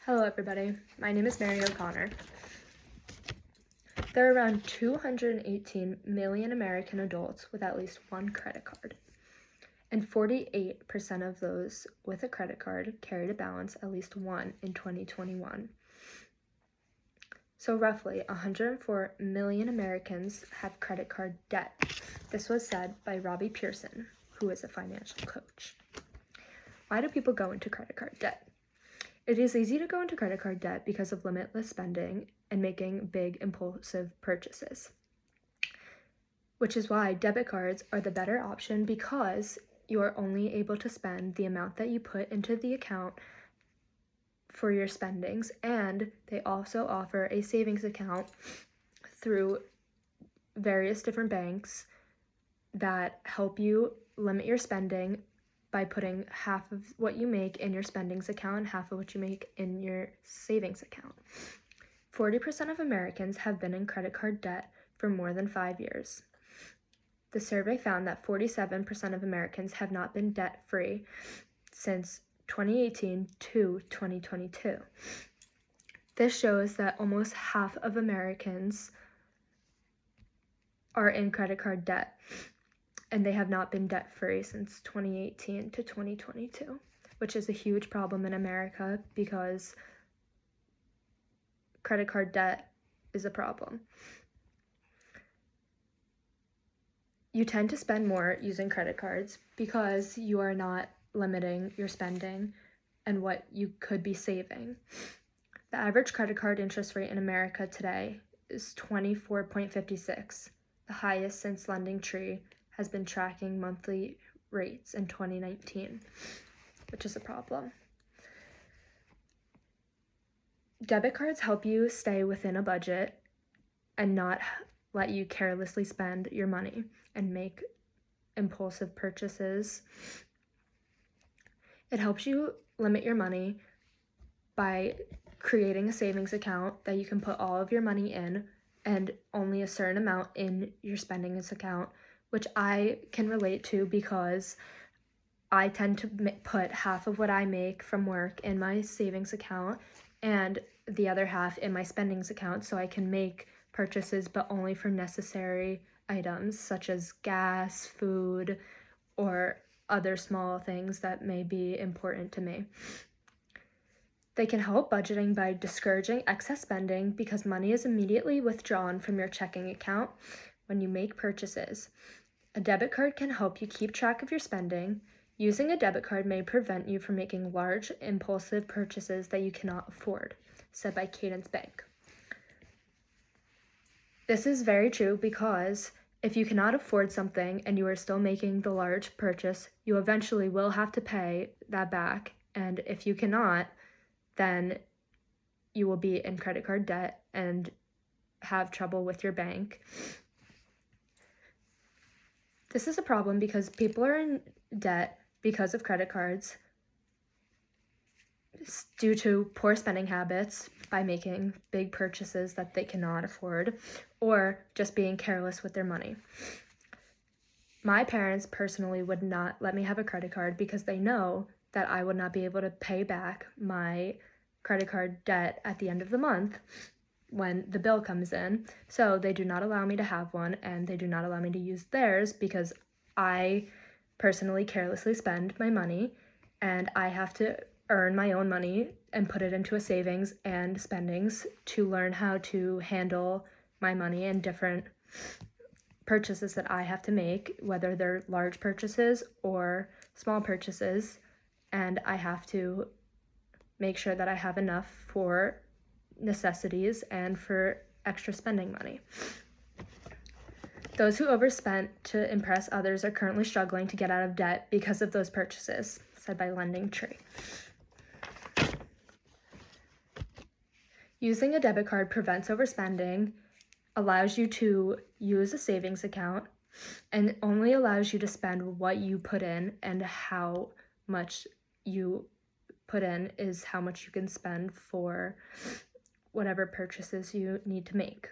Hello everybody, my name is Mary O'Connor. There are around 218 million American adults with at least one credit card, and 48% of those with a credit card carried a balance at least one in 2021. So roughly 104 million Americans have credit card debt. This was said by Robbie Pearson, who is a financial coach. Why do people go into credit card debt? It is easy to go into credit card debt because of limitless spending and making big impulsive purchases, which is why debit cards are the better option because you are only able to spend the amount that you put into the account for your spendings, and they also offer a savings account through various different banks that help you limit your spending by putting half of what you make in your spendings account and half of what you make in your savings account. 40% of Americans have been in credit card debt for more than 5 years. The survey found that 47% of Americans have not been debt-free since 2018 to 2022. This shows that almost half of Americans are in credit card debt, and they have not been debt-free since 2018 to 2022, which is a huge problem in America because credit card debt is a problem. You tend to spend more using credit cards because you are not limiting your spending and what you could be saving. The average credit card interest rate in America today is 24.56, the highest since LendingTree has been tracking monthly rates in 2019, which is a problem. Debit cards help you stay within a budget and not let you carelessly spend your money and make impulsive purchases. It helps you limit your money by creating a savings account that you can put all of your money in and only a certain amount in your spendings account, which I can relate to because I tend to put half of what I make from work in my savings account and the other half in my spendings account so I can make purchases but only for necessary items such as gas, food, or other small things that may be important to me. They can help budgeting by discouraging excess spending because money is immediately withdrawn from your checking account when you make purchases. A debit card can help you keep track of your spending. Using a debit card may prevent you from making large, impulsive purchases that you cannot afford, said by Cadence Bank. This is very true because if you cannot afford something and you are still making the large purchase, you eventually will have to pay that back. And if you cannot, then you will be in credit card debt and have trouble with your bank. This is a problem because people are in debt because of credit cards due to poor spending habits by making big purchases that they cannot afford or just being careless with their money. My parents personally would not let me have a credit card because they know that I would not be able to pay back my credit card debt at the end of the month when the bill comes in. So they do not allow me to have one, and they do not allow me to use theirs because I personally carelessly spend my money, and I have to earn my own money and put it into a savings and spendings to learn how to handle my money and different purchases that I have to make, whether they're large purchases or small purchases, and I have to make sure that I have enough for necessities and for extra spending money. Those who overspent to impress others are currently struggling to get out of debt because of those purchases, said by LendingTree. Using a debit card prevents overspending, allows you to use a savings account, and only allows you to spend what you put in, and how much you put in is how much you can spend for whatever purchases you need to make.